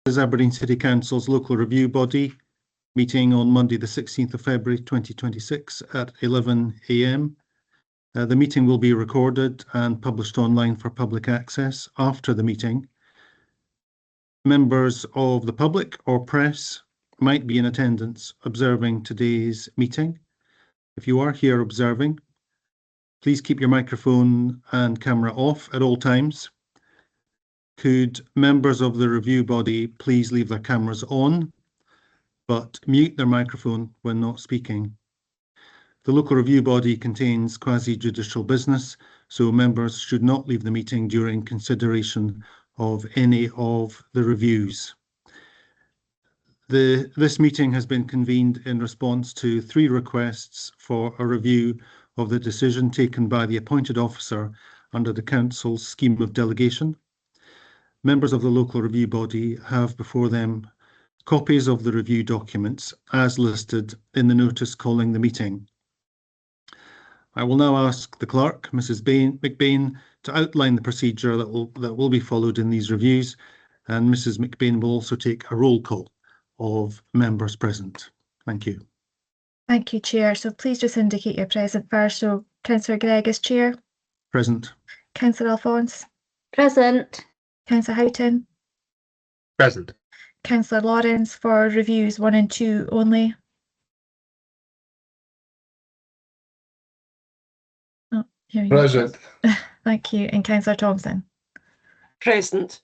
This is Aberdeen City Council's local review body meeting on Monday the 16th of February 2026 at 11 AM. The meeting will be recorded and published online for public access after the meeting. Members of the public or press might be in attendance observing today's meeting. If you are here observing, please keep your microphone and camera off at all times. Could members of the review body please leave their cameras on, but mute their microphone when not speaking. The local review body contains quasi-judicial business, so members should not leave the meeting during consideration of any of the reviews. This meeting has been convened in response to 3 requests for a review of the decision taken by the appointed officer under the Council's scheme of delegation. Members of the local review body have before them copies of the review documents as listed in the notice calling the meeting. I will now ask the clerk, Mrs. McBain, to outline the procedure that will be followed in these reviews, and Mrs. McBain will also take a roll call of members present. Thank you. Thank you, Chair. So please just indicate you're present first. So Councillor Gregg is Chair. Present. Councillor Alphonse. Present. Councillor Houghton. Present. Councillor Lawrence for reviews 1 and 2 only. Oh, here we Present. go. Thank you. And Councillor Thompson. Present.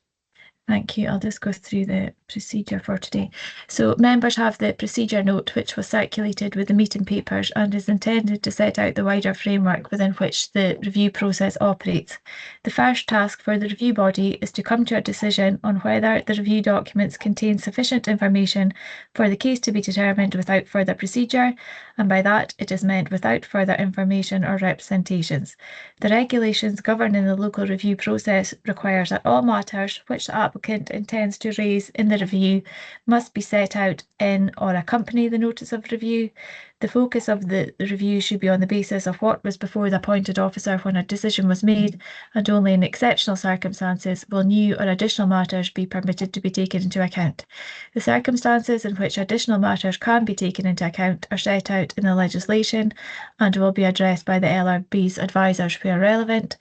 Thank you. I'll just go through the procedure for today. So members have the procedure note which was circulated with the meeting papers and is intended to set out the wider framework within which the review process operates. The first task for the review body is to come to a decision on whether the review documents contain sufficient information for the case to be determined without further procedure, and by that it is meant without further information or representations. The regulations governing the local review process requires that all matters which the applicant intends to raise in the review must be set out in or accompany the notice of review. The focus of the review should be on the basis of what was before the appointed officer when a decision was made, and only in exceptional circumstances will new or additional matters be permitted to be taken into account. The circumstances in which additional matters can be taken into account are set out in the legislation and will be addressed by the LRB's advisors where relevant.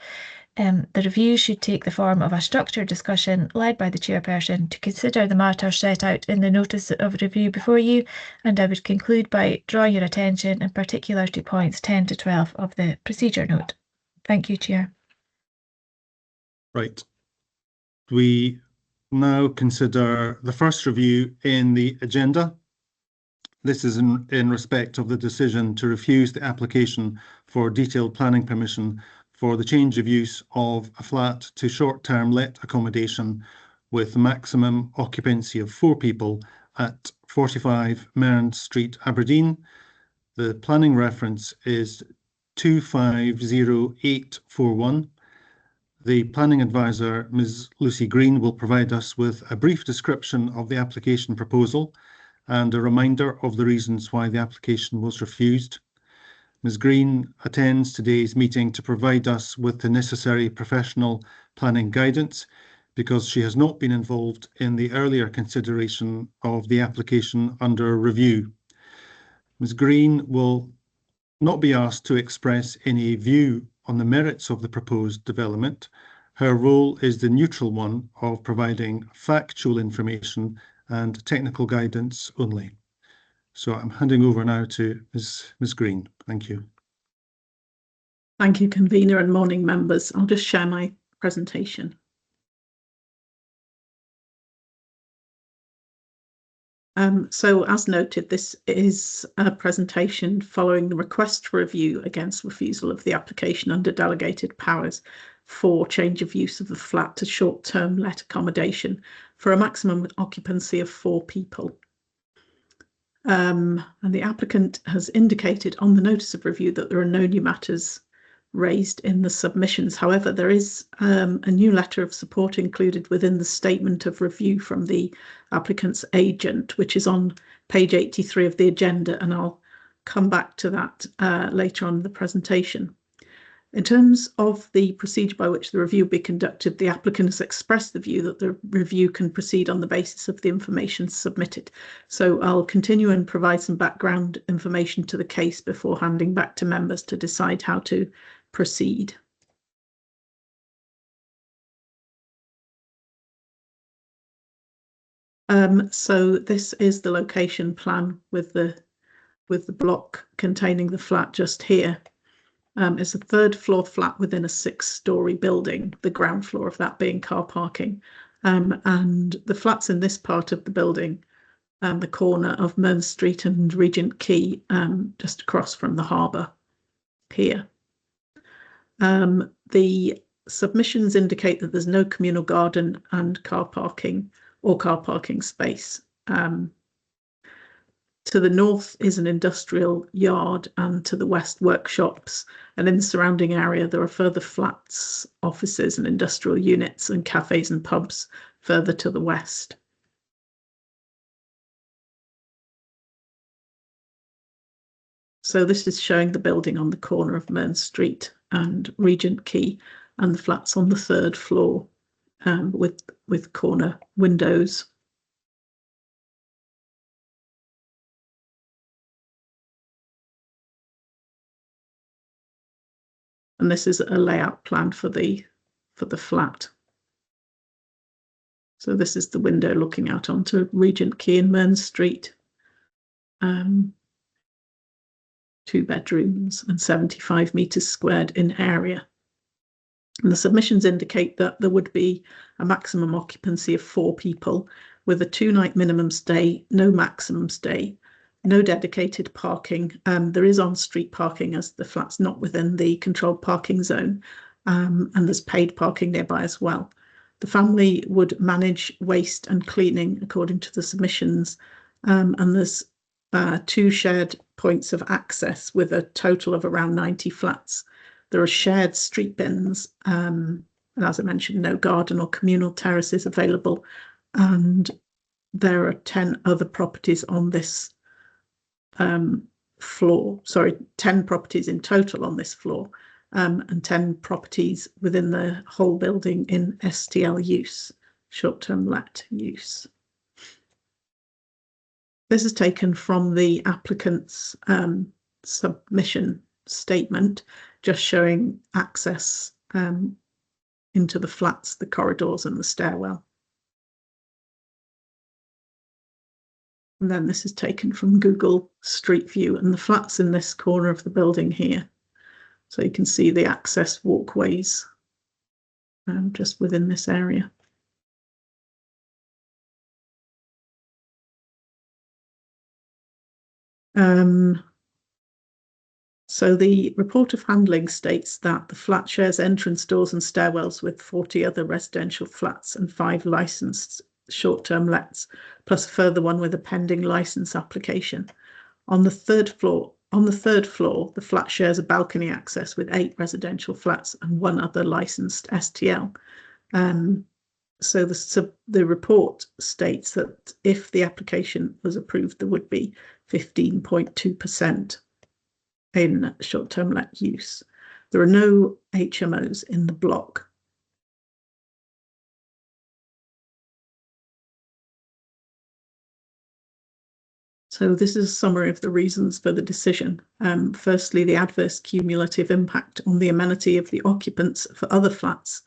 The review should take the form of a structured discussion led by the chairperson to consider the matters set out in the notice of review before you, and I would conclude by drawing your attention in particular to points 10 to 12 of the procedure note. Thank you, Chair. Right. We now consider the first review in the agenda. This is in respect of the decision to refuse the application for detailed planning permission for the change of use of a flat to short-term let accommodation with maximum occupancy of 4 people at 45 Mearns Street, Aberdeen. The planning reference is 250841. The planning advisor, Ms. Lucy Green, will provide us with a brief description of the application proposal and a reminder of the reasons why the application was refused. Ms. Green attends today's meeting to provide us with the necessary professional planning guidance because she has not been involved in the earlier consideration of the application under review. Ms. Green will not be asked to express any view on the merits of the proposed development. Her role is the neutral one of providing factual information and technical guidance only. So I'm handing over now to Ms. Green. Thank you. Thank you, convener, and morning members. I'll just share my presentation. So as noted, this is a presentation following the request for review against refusal of the application under delegated powers for change of use of the flat to short-term let accommodation for a maximum occupancy of 4 people. And the applicant has indicated on the notice of review that there are no new matters raised in the submissions. However, there is a new letter of support included within the statement of review from the applicant's agent, which is on page 83 of the agenda, and I'll come back to that later on in the presentation. In terms of the procedure by which the review will be conducted, the applicant has expressed the view that the review can proceed on the basis of the information submitted. So I'll continue and provide some background information to the case before handing back to members to decide how to proceed. So this is the location plan with the block containing the flat just here. It's a 3rd floor flat within a 6-storey building, the ground floor of that being car parking. And the flats in this part of the building, the corner of Mearns Street and Regent Quay, just across from the harbour here. The submissions indicate that there's no communal garden and car parking or car parking space. To the north is an industrial yard, and to the west workshops, and in the surrounding area there are further flats, offices and industrial units and cafes and pubs further to the west. So this is showing the building on the corner of Mearns Street and Regent Quay, and the flats on the 3rd floor with corner windows. And this is a layout plan for the flat. So this is the window looking out onto Regent Quay and Mearns Street. 2 bedrooms and 75 metres squared in area. And the submissions indicate that there would be a maximum occupancy of 4 people with a 2-night minimum stay, no maximum stay, no dedicated parking. There is on-street parking as the flat's not within the controlled parking zone, and there's paid parking nearby as well. The family would manage waste and cleaning according to the submissions, and there's 2 shared points of access with a total of around 90 flats. There are shared street bins, and as I mentioned, no garden or communal terraces available, and there are 10 other properties on this floor, 10 properties in total on this floor, and 10 properties within the whole building in STL use, short-term let use. This is taken from the applicant's submission statement, just showing access into the flats, the corridors and the stairwell. And then this is taken from Google Street View, and the flats in this corner of the building here. So you can see the access walkways just within this area. So the report of handling states that the flat shares entrance doors and stairwells with 40 other residential flats and 5 licensed short-term lets, plus a further one with a pending license application. On the third floor, the flat shares a balcony access with 8 residential flats and 1 other licensed STL. So the report states that if the application was approved, there would be 15.2% in short-term let use. There are no HMOs in the block. So this is a summary of the reasons for the decision. Firstly, the adverse cumulative impact on the amenity of the occupants for other flats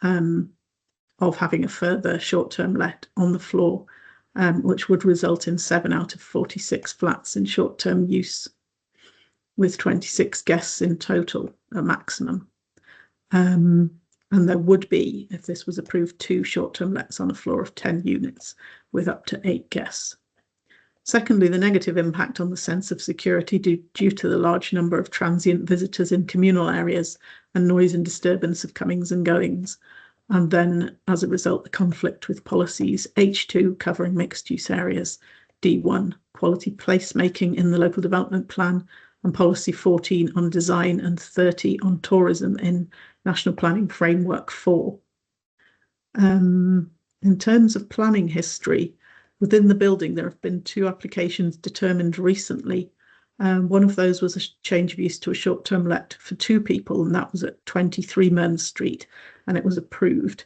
of having a further short-term let on the floor, which would result in 7 out of 46 flats in short-term use, with 26 guests in total, a maximum. And there would be, if this was approved, 2 short-term lets on a floor of 10 units with up to 8 guests. Secondly, the negative impact on the sense of security due to the large number of transient visitors in communal areas and noise and disturbance of comings and goings. And then, as a result, the conflict with policies H2 covering mixed-use areas, D1 quality placemaking in the local development plan, and policy 14 on design and 30 on tourism in National Planning Framework 4. In terms of planning history, within the building, there have been 2 applications determined recently One of those was a change of use to a short-term let for 2 people, and that was at 23 Mearns Street, and it was approved.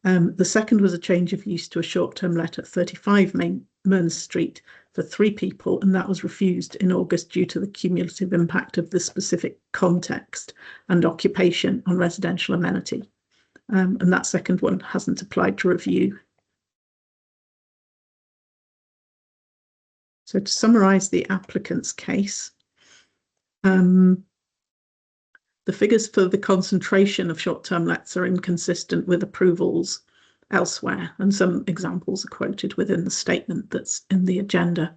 The second was a change of use to a short-term let at 35 Mearns Street for 3 people, and that was refused in August due to the cumulative impact of the specific context and occupation on residential amenity. And that second one hasn't applied to review. So to summarise the applicant's case, the figures for the concentration of short-term lets are inconsistent with approvals elsewhere, and some examples are quoted within the statement that's in the agenda.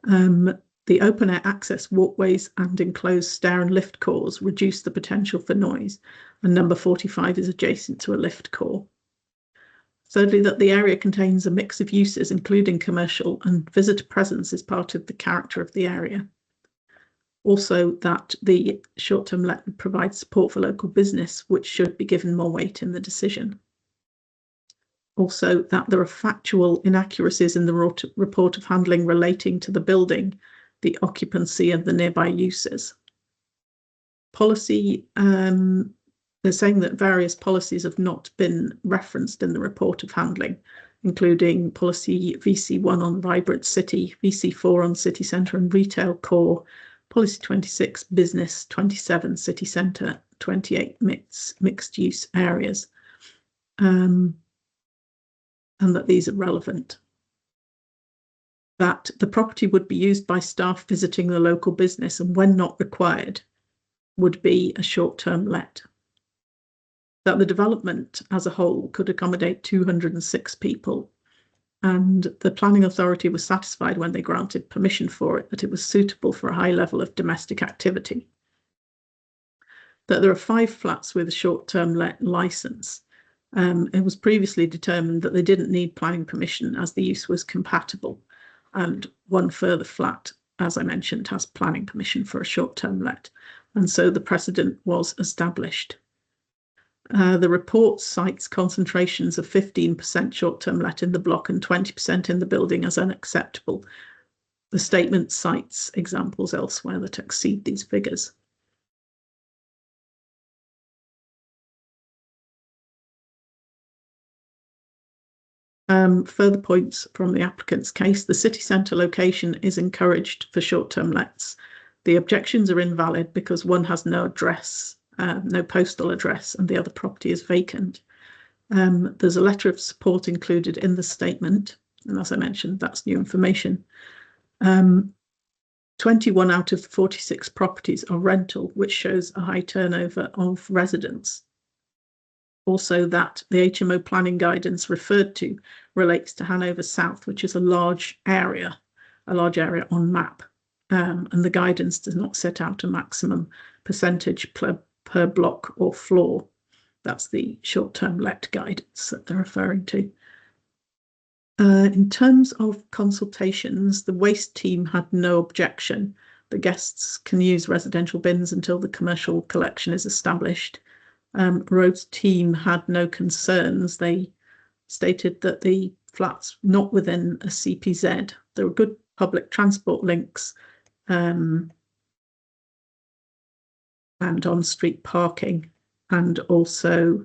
The open-air access walkways and enclosed stair and lift cores reduce the potential for noise, and number 45 is adjacent to a lift core. Thirdly, that the area contains a mix of uses, including commercial, and visitor presence is part of the character of the area. Also, that the short-term let provides support for local business, which should be given more weight in the decision. Also, that there are factual inaccuracies in the report of handling relating to the building, the occupancy, and the nearby uses. Policy, they're saying that various policies have not been referenced in the report of handling, including policy VC1 on vibrant city, VC4 on city centre and retail core, policy 26 business, 27 city centre, 28 mixed use areas, and that these are relevant. That the property would be used by staff visiting the local business, and when not required, would be a short-term let. That the development as a whole could accommodate 206 people, and the planning authority was satisfied when they granted permission for it that it was suitable for a high level of domestic activity. That there are 5 flats with a short-term let licence. It was previously determined that they didn't need planning permission as the use was compatible, and 1 further flat, as I mentioned, has planning permission for a short-term let, and so the precedent was established. The report cites concentrations of 15% short-term let in the block and 20% in the building as unacceptable. The statement cites examples elsewhere that exceed these figures. Further points from the applicant's case: the city centre location is encouraged for short-term lets. The objections are invalid because one has no address, no postal address, and the other property is vacant. There's a letter of support included in the statement, and as I mentioned, that's new information. 21 out of 46 properties are rental, which shows a high turnover of residents. Also, that the HMO planning guidance referred to relates to Hanover South, which is a large area on map, and the guidance does not set out a maximum percentage per block or floor. That's the short-term let guidance that they're referring to. In terms of consultations, the waste team had no objection. The guests can use residential bins until the commercial collection is established. Roads team had no concerns. They stated that the flats not within a CPZ, there were good public transport links and on-street parking, and also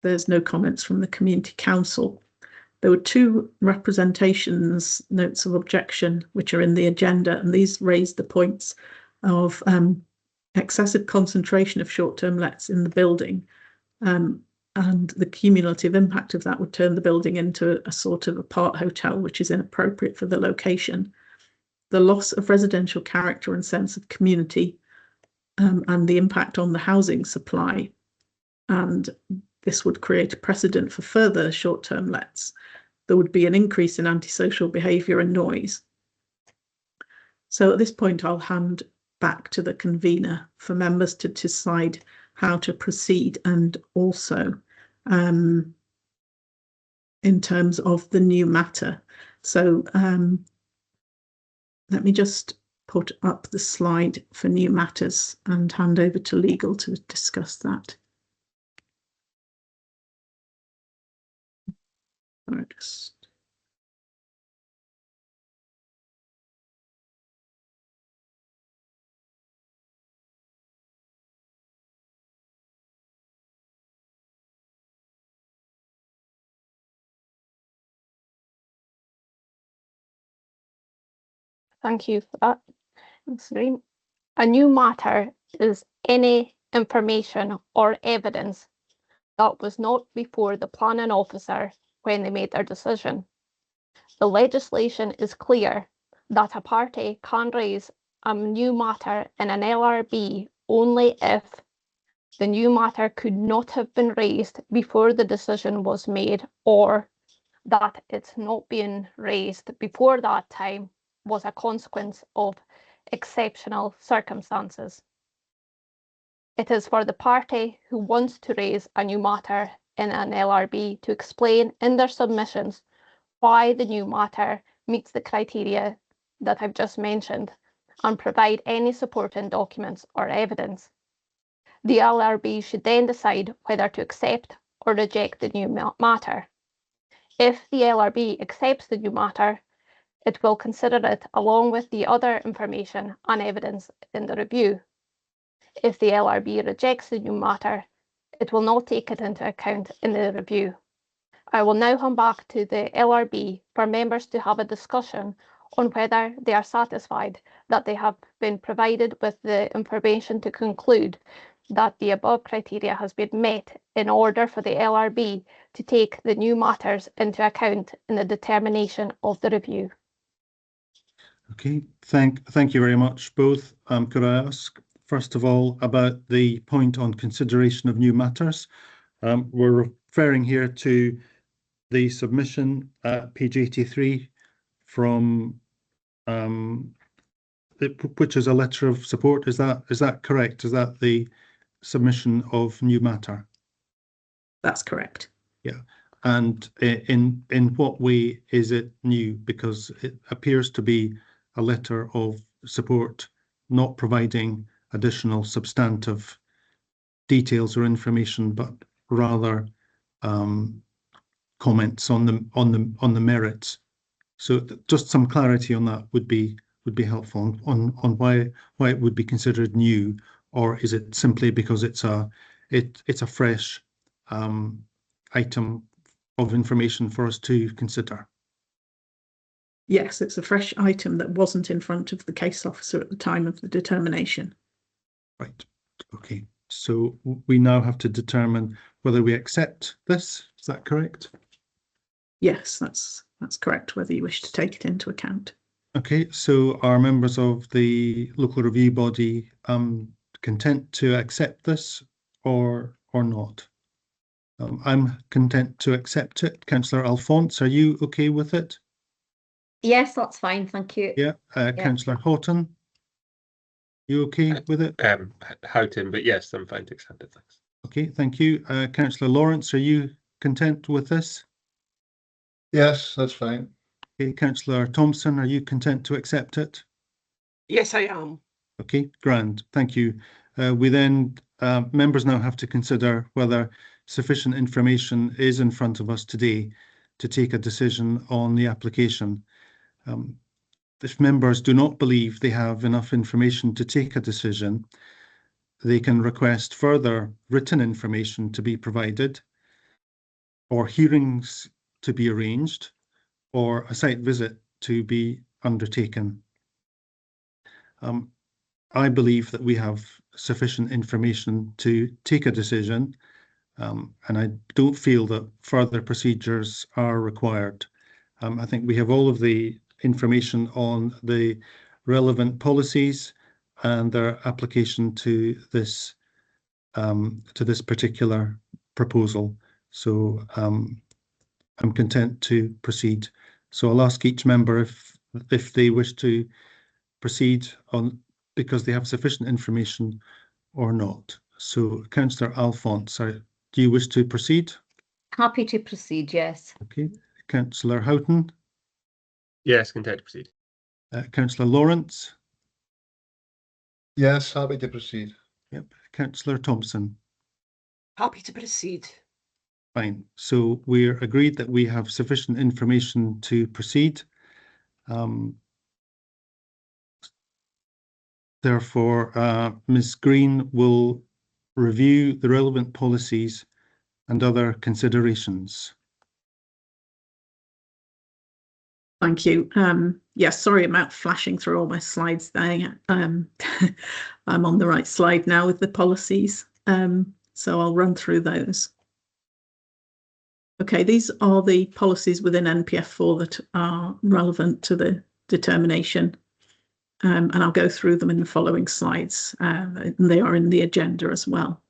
there's no comments from the Community Council. There were 2 representations, notes of objection, which are in the agenda, and these raised the points of excessive concentration of short-term lets in the building, and the cumulative impact of that would turn the building into a sort of apart hotel, which is inappropriate for the location. The loss of residential character and sense of community, and the impact on the housing supply, and this would create a precedent for further short-term lets. There would be an increase in antisocial behaviour and noise. So at this point, I'll hand back to the convener for members to decide how to proceed, and also in terms of the new matter. So let me just put up the slide for new matters and hand over to legal to discuss that. Thank you for that, Ms. Green. A new matter is any information or evidence that was not before the planning officer when they made their decision. The legislation is clear that a party can raise a new matter in an LRB only if the new matter could not have been raised before the decision was made, or that it's not being raised before that time was a consequence of exceptional circumstances. It is for the party who wants to raise a new matter in an LRB to explain in their submissions why the new matter meets the criteria that I've just mentioned and provide any supporting documents or evidence. The LRB should then decide whether to accept or reject the new matter. If the LRB accepts the new matter, it will consider it along with the other information and evidence in the review. If the LRB rejects the new matter, it will not take it into account in the review. I will now hand back to the LRB for members to have a discussion on whether they are satisfied that they have been provided with the information to conclude that the above criteria has been met in order for the LRB to take the new matters into account in the determination of the review. Okay, thank you very much both. Could I ask, first of all, about the point on consideration of new matters? We're referring here to the submission at page 83 from which is a letter of support. Is that correct? Is that the submission of new matter? That's correct. Yeah. And in what way is it new? Because it appears to be a letter of support, not providing additional substantive details or information, but rather comments on the merits. So just some clarity on that would be helpful on why it would be considered new, or is it simply because it's a fresh item of information for us to consider? Yes, it's a fresh item that wasn't in front of the case officer at the time of the determination. Right. Okay. So we now have to determine whether we accept this. Is that correct? Yes, that's correct, whether you wish to take it into account. Okay, so are members of the local review body content to accept this or not? I'm content to accept it. Councillor Alphonse, are you okay with it? Yes, that's fine, thank you. Yeah. Councillor Houghton, you okay with it? Houghton, but yes, I'm fine to accept it, thanks. Okay, thank you. Councillor Lawrence, are you content with this? Yes, that's fine. Okay, Councillor Thompson, are you content to accept it? Yes, I am. Okay, grand, thank you. We then, members now have to consider whether sufficient information is in front of us today to take a decision on the application. If members do not believe they have enough information to take a decision, they can request further written information to be provided, or hearings to be arranged, or a site visit to be undertaken. I believe that we have sufficient information to take a decision, and I don't feel that further procedures are required. I think we have all of the information on the relevant policies and their application to this particular proposal. So I'm content to proceed. So I'll ask each member if they wish to proceed on because they have sufficient information or not. So Councillor Alphonse, do you wish to proceed? Happy to proceed, yes. Okay. Councillor Houghton? Yes, content to proceed. Councillor Lawrence? Yes, happy to proceed. Yep. Councillor Thompson? Happy to proceed. Fine. So we're agreed that we have sufficient information to proceed. Therefore, Ms. Green will review the relevant policies and other considerations. Thank you. Yes, sorry about flashing through all my slides there. I'm on the right slide now with the policies. So I'll run through those. Okay, these are the policies within NPF4 that are relevant to the determination. And I'll go through them in the following slides. And they are in the agenda as well.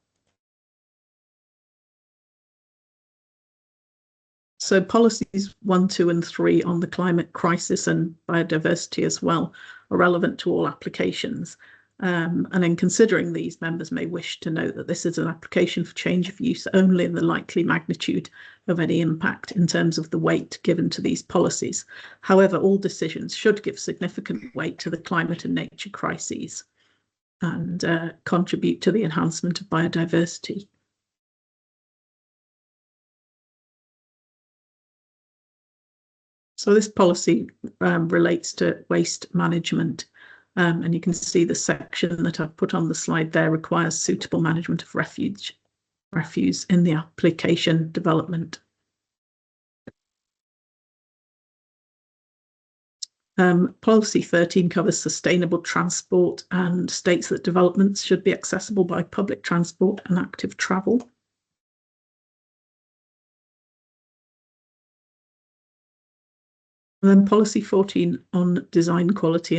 So policies 1, 2 and 3 on the climate crisis and biodiversity as well are relevant to all applications. And in considering these, members may wish to note that this is an application for change of use only in the likely magnitude of any impact in terms of the weight given to these policies. However, all decisions should give significant weight to the climate and nature crises and contribute to the enhancement of biodiversity. So this policy relates to waste management. And you can see the section that I've put on the slide there requires suitable management of refuse in the application development. Policy 13 covers sustainable transport and states that developments should be accessible by public transport and active travel. And then policy 14 on design quality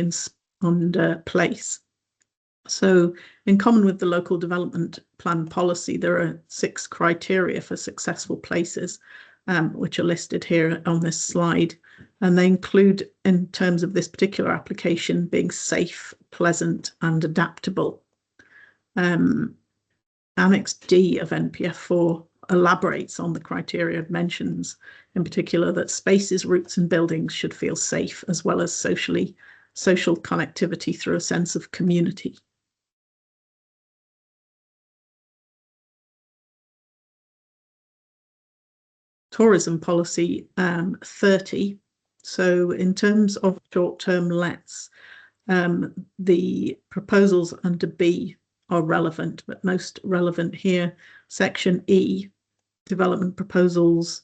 and place. So in common with the local development plan policy, there are 6 criteria for successful places, which are listed here on this slide. And they include, in terms of this particular application, being safe, pleasant and adaptable. Annex D of NPF4 elaborates on the criteria, mentions in particular that spaces, routes and buildings should feel safe, as well as social connectivity through a sense of community. Tourism policy 30. So in terms of short-term lets, the proposals under B are relevant, but most relevant here, section E, development proposals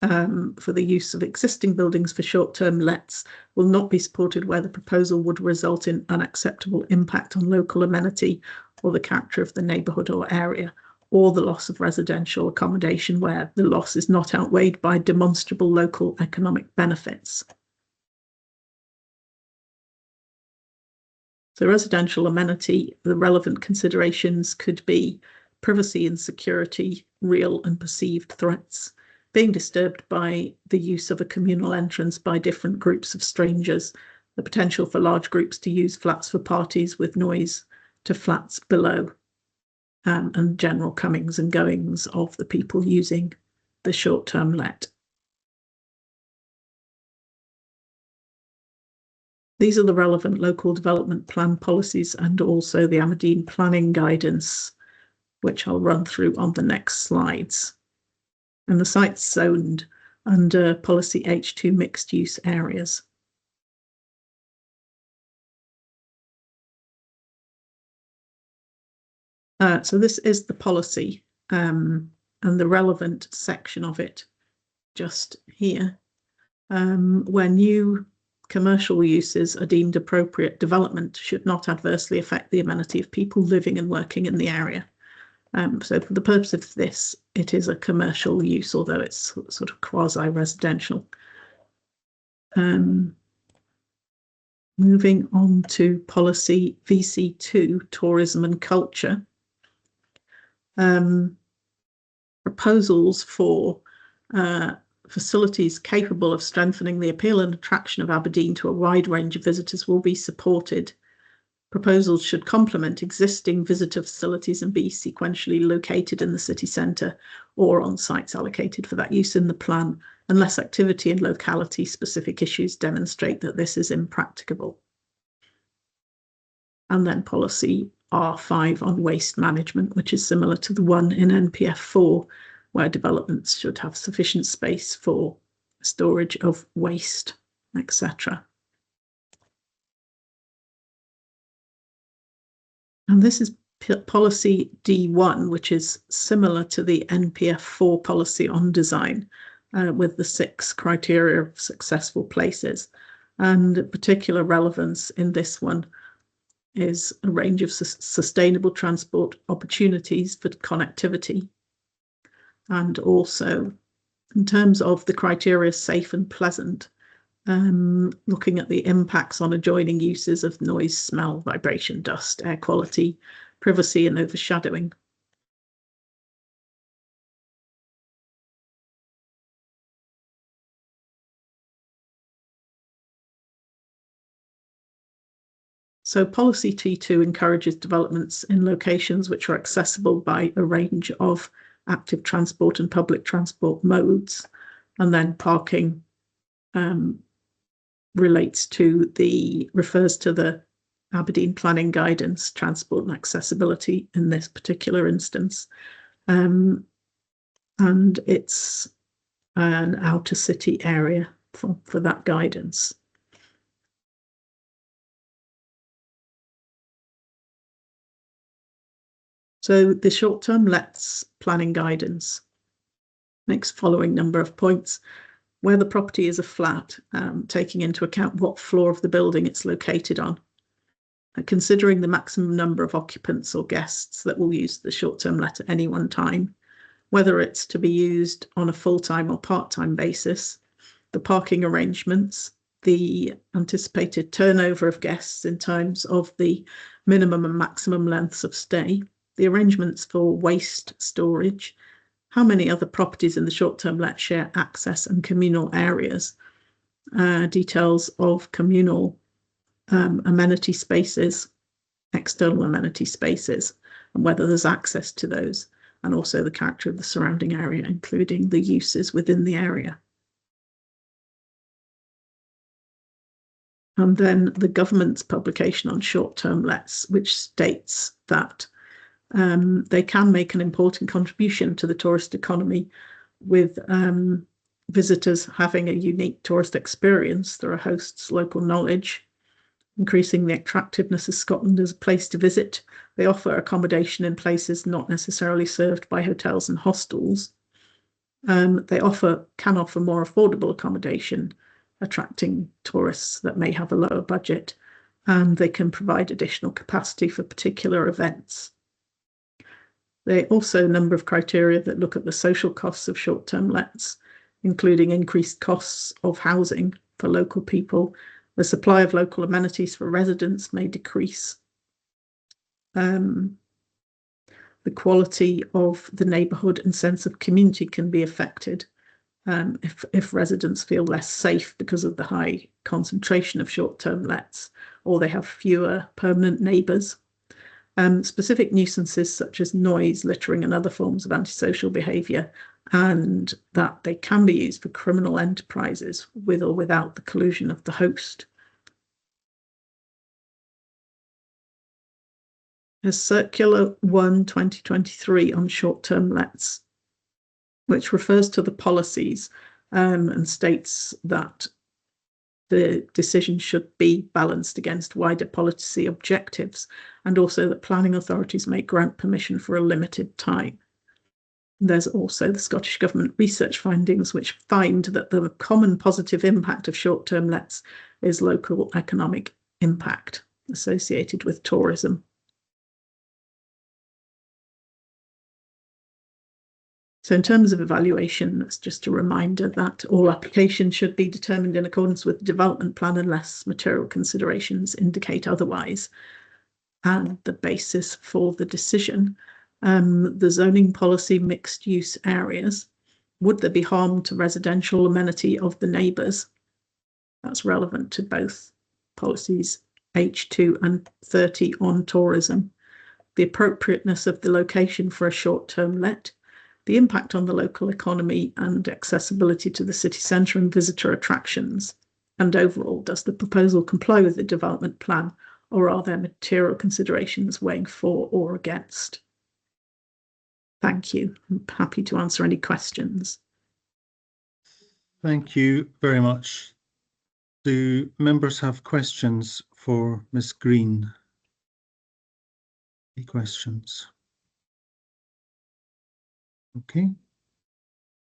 for the use of existing buildings for short-term lets will not be supported where the proposal would result in unacceptable impact on local amenity or the character of the neighbourhood or area, or the loss of residential accommodation where the loss is not outweighed by demonstrable local economic benefits. So residential amenity, the relevant considerations could be privacy and security, real and perceived threats, being disturbed by the use of a communal entrance by different groups of strangers, the potential for large groups to use flats for parties with noise to flats below, and general comings and goings of the people using the short-term let. These are the relevant local development plan policies and also the Aberdeen planning guidance, which I'll run through on the next slides. And the site's zoned under policy H2 mixed use areas. So this is the policy and the relevant section of it just here. Where new commercial uses are deemed appropriate, development should not adversely affect the amenity of people living and working in the area. So for the purpose of this, it is a commercial use, although it's sort of quasi-residential. Moving on to policy VC2, tourism and culture. Proposals for facilities capable of strengthening the appeal and attraction of Aberdeen to a wide range of visitors will be supported. Proposals should complement existing visitor facilities and be sequentially located in the city centre or on sites allocated for that use in the plan, unless activity and locality-specific issues demonstrate that this is impracticable. And then policy R5 on waste management, which is similar to the one in NPF4, where developments should have sufficient space for storage of waste, etc. And this is policy D1, which is similar to the NPF4 policy on design, with the 6 criteria of successful places. And particular relevance in this one is a range of sustainable transport opportunities for connectivity. And also, in terms of the criteria safe and pleasant, looking at the impacts on adjoining uses of noise, smell, vibration, dust, air quality, privacy and overshadowing. So policy T2 encourages developments in locations which are accessible by a range of active transport and public transport modes. And then parking refers to the Aberdeen Planning Guidance, Transport and Accessibility in this particular instance. And it's an outer city area for that guidance. So the short-term lets planning guidance makes following number of points. Where the property is a flat, taking into account what floor of the building it's located on, considering the maximum number of occupants or guests that will use the short-term let at any one time, whether it's to be used on a full-time or part-time basis, the parking arrangements, the anticipated turnover of guests in terms of the minimum and maximum lengths of stay, the arrangements for waste storage, how many other properties in the short-term let share access and communal areas, details of communal amenity spaces, external amenity spaces, and whether there's access to those, and also the character of the surrounding area, including the uses within the area. And then the government's publication on short-term lets, which states that they can make an important contribution to the tourist economy with visitors having a unique tourist experience through a host's local knowledge, increasing the attractiveness of Scotland as a place to visit. They offer accommodation in places not necessarily served by hotels and hostels. They can offer more affordable accommodation, attracting tourists that may have a lower budget, and they can provide additional capacity for particular events. There are also a number of criteria that look at the social costs of short-term lets, including increased costs of housing for local people. The supply of local amenities for residents may decrease. The quality of the neighbourhood and sense of community can be affected if residents feel less safe because of the high concentration of short-term lets, or they have fewer permanent neighbours. Specific nuisances such as noise, littering and other forms of antisocial behaviour, and that they can be used for criminal enterprises with or without the collusion of the host. There's Circular 1/2023 on short-term lets, which refers to the policies and states that the decision should be balanced against wider policy objectives, and also that planning authorities may grant permission for a limited time. There's also the Scottish Government research findings, which find that the common positive impact of short-term lets is local economic impact associated with tourism. So in terms of evaluation, it's just a reminder that all applications should be determined in accordance with the development plan unless material considerations indicate otherwise. And the basis for the decision, the zoning policy mixed use areas, would there be harm to residential amenity of the neighbours? That's relevant to both policies H2 and 30 on tourism. The appropriateness of the location for a short-term let, the impact on the local economy and accessibility to the city centre and visitor attractions, and overall, does the proposal comply with the development plan, or are there material considerations weighing for or against? Thank you. I'm happy to answer any questions. Thank you very much. Do members have questions for Ms. Green? Any questions? Okay.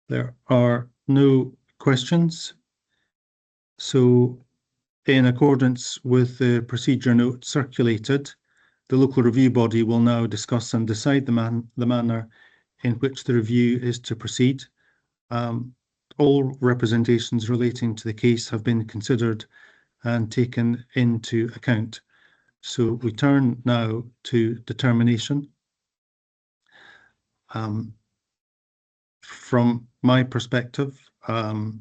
There are no questions. So in accordance with the procedure note circulated, the local review body will now discuss and decide the manner in which the review is to proceed. All representations relating to the case have been considered and taken into account. So we turn now to determination. From my perspective, I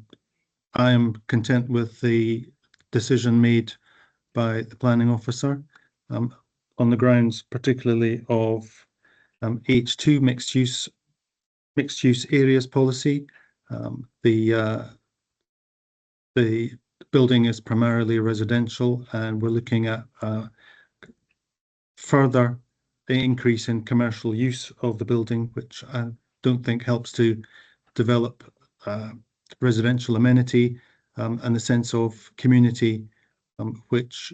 am content with the decision made by the planning officer on the grounds particularly of H2 mixed use areas policy. The building is primarily residential, and we're looking at further increase in commercial use of the building, which I don't think helps to develop residential amenity and the sense of community which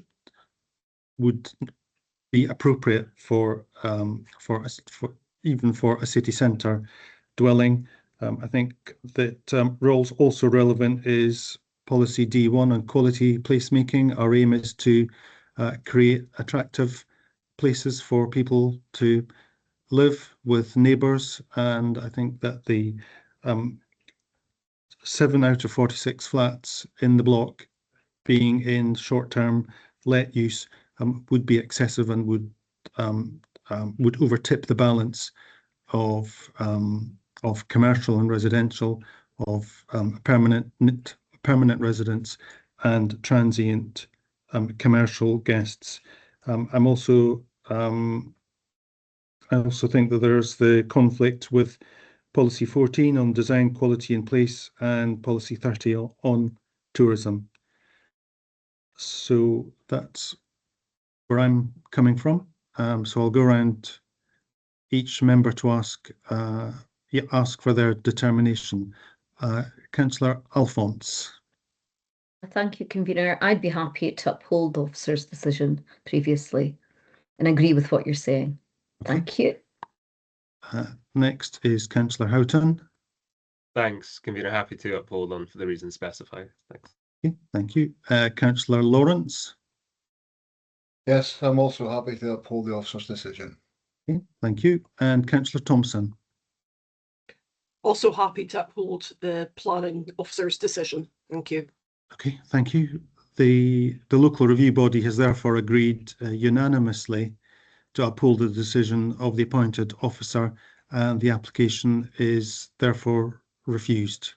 would be appropriate for even for a city centre dwelling. I think that roles also relevant is policy D1 on quality placemaking. Our aim is to create attractive places for people to live with neighbours, and I think that the 7 out of 46 flats in the block being in short-term let use would be excessive and would overtip the balance of commercial and residential, of permanent residents and transient commercial guests. I also think that there's the conflict with policy 14 on design, quality and place, and policy 30 on tourism. So that's where I'm coming from. So I'll go around each member to ask for their determination. Councillor Alphonse. Thank you, convener. I'd be happy to uphold the officer's decision previously and agree with what you're saying. Okay. Thank you. Next is Councillor Houghton. Thanks, convener. Happy to uphold on for the reasons specified. Thanks. Okay, thank you. Councillor Lawrence. Yes, I'm also happy to uphold the officer's decision. Okay, thank you. And Councillor Thompson. Also happy to uphold the planning officer's decision. Thank you. Okay, thank you. The local review body has therefore agreed unanimously to uphold the decision of the appointed officer, and the application is therefore refused.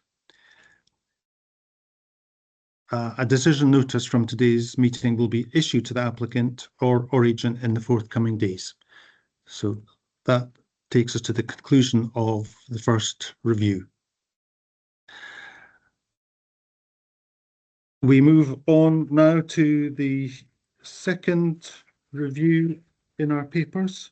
A decision notice from today's meeting will be issued to the applicant or agent in the forthcoming days. So that takes us to the conclusion of the first review. We move on now to the second review in our papers,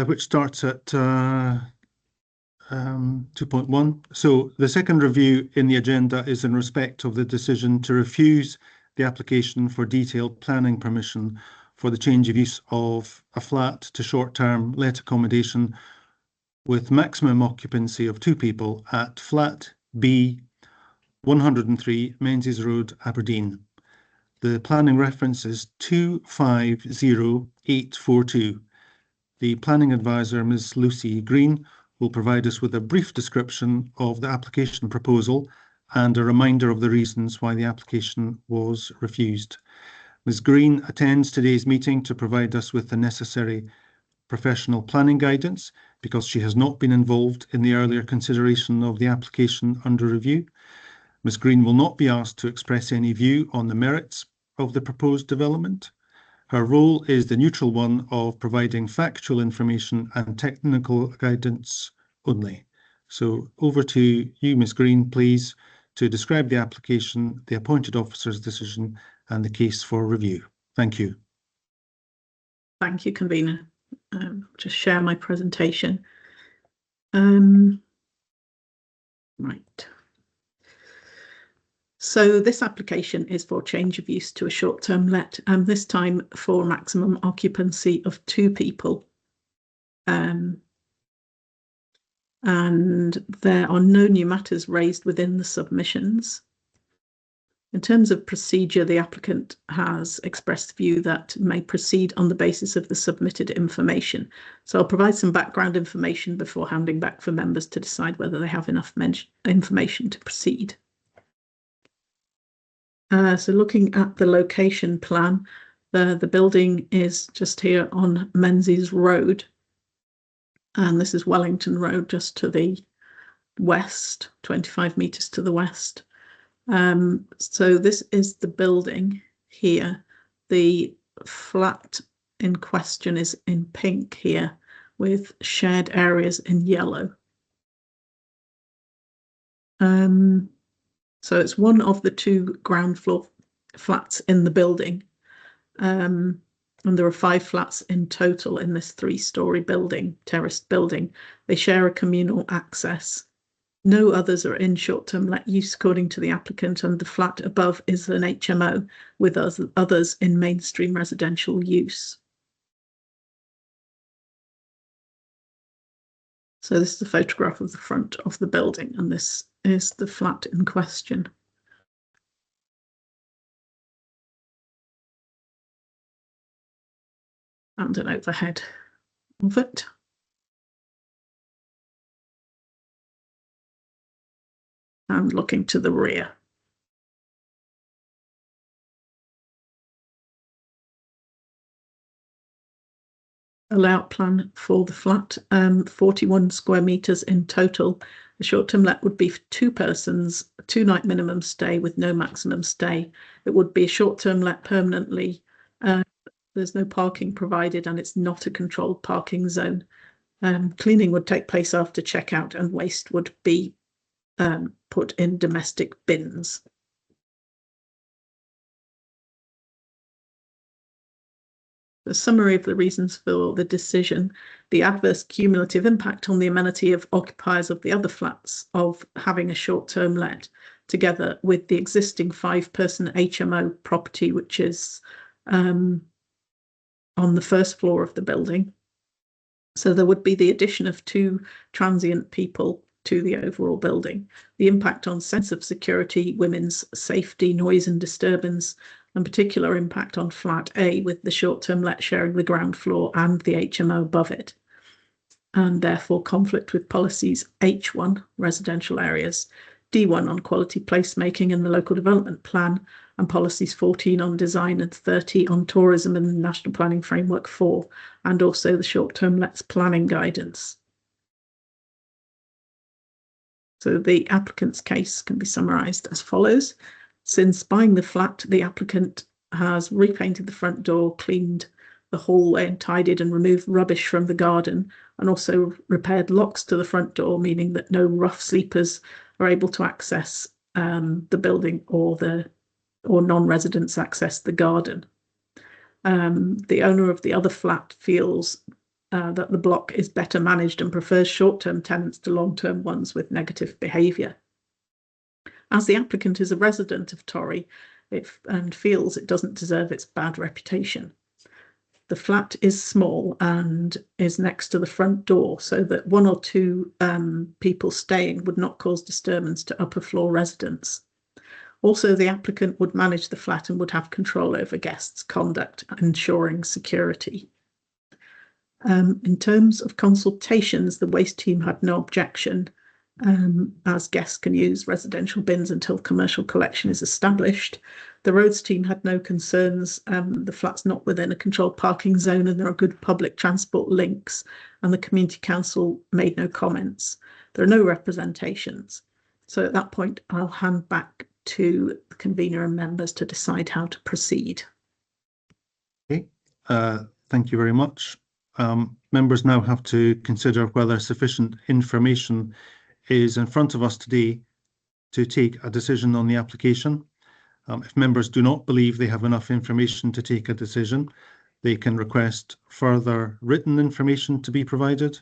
which starts at 2.1. So the second review in the agenda is in respect of the decision to refuse the application for detailed planning permission for the change of use of a flat to short-term let accommodation with maximum occupancy of 2 people at flat B, 103 Menzies Road, Aberdeen. The planning reference is 250842. The planning advisor, Ms. Lucy Green, will provide us with a brief description of the application proposal and a reminder of the reasons why the application was refused. Ms. Green attends today's meeting to provide us with the necessary professional planning guidance because she has not been involved in the earlier consideration of the application under review. Ms. Green will not be asked to express any view on the merits of the proposed development. Her role is the neutral one of providing factual information and technical guidance only. So over to you, Ms. Green, please, to describe the application, the appointed officer's decision, and the case for review. Thank you. Thank you, convener. Just share my presentation. Right. So this application is for change of use to a short-term let, and this time for maximum occupancy of 2 people. and there are no new matters raised within the submissions. In terms of procedure, the applicant has expressed the view that may proceed on the basis of the submitted information. So I'll provide some background information before handing back for members to decide whether they have enough information to proceed. So looking at the location plan, the building is just here on Menzies Road. And this is Wellington Road, just to the west, 25 metres to the west. So this is the building here. The flat in question is in pink here, with shared areas in yellow. So it's one of the 2 ground floor flats in the building. And there are 5 flats in total in this 3-storey building, terraced building. They share a communal access. No others are in short-term let use according to the applicant, and the flat above is an HMO with others in mainstream residential use. So this is a photograph of the front of the building, and this is the flat in question. And an overhead of it. And looking to the rear. A layout plan for the flat, 41 square metres in total. The short-term let would be for 2 persons, 2-night minimum stay with no maximum stay. It would be a short-term let permanently. There's no parking provided, and it's not a controlled parking zone. Cleaning would take place after checkout, and waste would be put in domestic bins. The summary of the reasons for the decision: the adverse cumulative impact on the amenity of occupiers of the other flats of having a short-term let, together with the existing 5-person HMO property, which is on the first floor of the building. So there would be the addition of 2 transient people to the overall building. The impact on sense of security, women's safety, noise and disturbance, and particular impact on flat A with the short-term let sharing the ground floor and the HMO above it. And therefore conflict with policies H1, residential areas, D1 on quality placemaking in the local development plan, and policies 14 on design and 30 on tourism and the National Planning Framework 4, and also the short-term lets planning guidance. So the applicant's case can be summarised as follows. Since buying the flat, the applicant has repainted the front door, cleaned the hallway and tidied and removed rubbish from the garden, and also repaired locks to the front door, meaning that no rough sleepers are able to access the building or non-residents access the garden. The owner of the other flat feels that the block is better managed and prefers short-term tenants to long-term ones with negative behaviour. As the applicant is a resident of Torry and feels it doesn't deserve its bad reputation. The flat is small and is next to the front door, so that 1 or 2 people staying would not cause disturbance to upper floor residents. Also, the applicant would manage the flat and would have control over guests' conduct, ensuring security. In terms of consultations, the waste team had no objection, as guests can use residential bins until commercial collection is established. The roads team had no concerns. The flat's not within a controlled parking zone and there are good public transport links, and the community council made no comments. There are no representations. So at that point, I'll hand back to the convener and members to decide how to proceed. Okay, thank you very much. Members now have to consider whether sufficient information is in front of us today to take a decision on the application. If members do not believe they have enough information to take a decision, they can request further written information to be provided,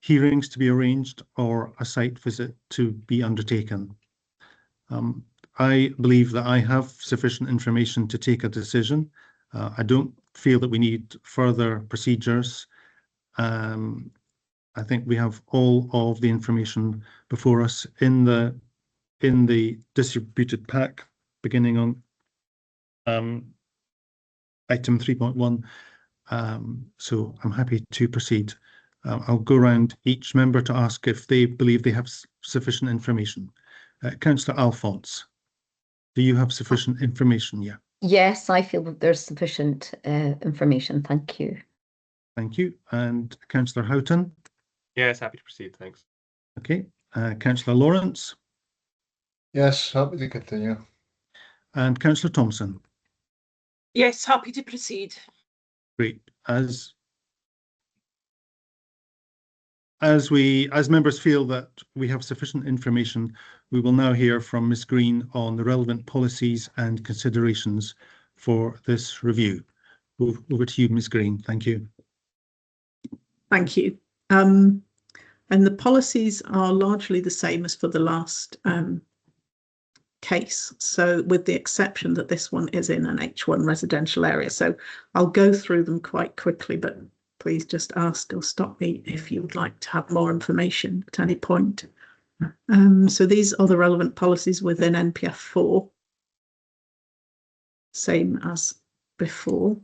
hearings to be arranged, or a site visit to be undertaken. I believe that I have sufficient information to take a decision. I don't feel that we need further procedures. I think we have all of the information before us in the distributed pack, beginning on item 3.1. So I'm happy to proceed. I'll go around each member to ask if they believe they have sufficient information. Councillor Alphonse, do you have sufficient information? Yeah. Yes, I feel that there's sufficient information. Thank you. Thank you. And Councillor Houghton? Yes, happy to proceed, thanks. Okay. Councillor Lawrence? Yes, happy to continue. And Councillor Thompson? Yes, happy to proceed. Great. As members feel that we have sufficient information, we will now hear from Ms. Green on the relevant policies and considerations for this review. Over to you, Ms. Green. Thank you. Thank you. And the policies are largely the same as for the last case. So with the exception that this one is in an H1 residential area. So I'll go through them quite quickly, but please just ask or stop me if you would like to have more information at any point. So these are the relevant policies within NPF 4. Same as before.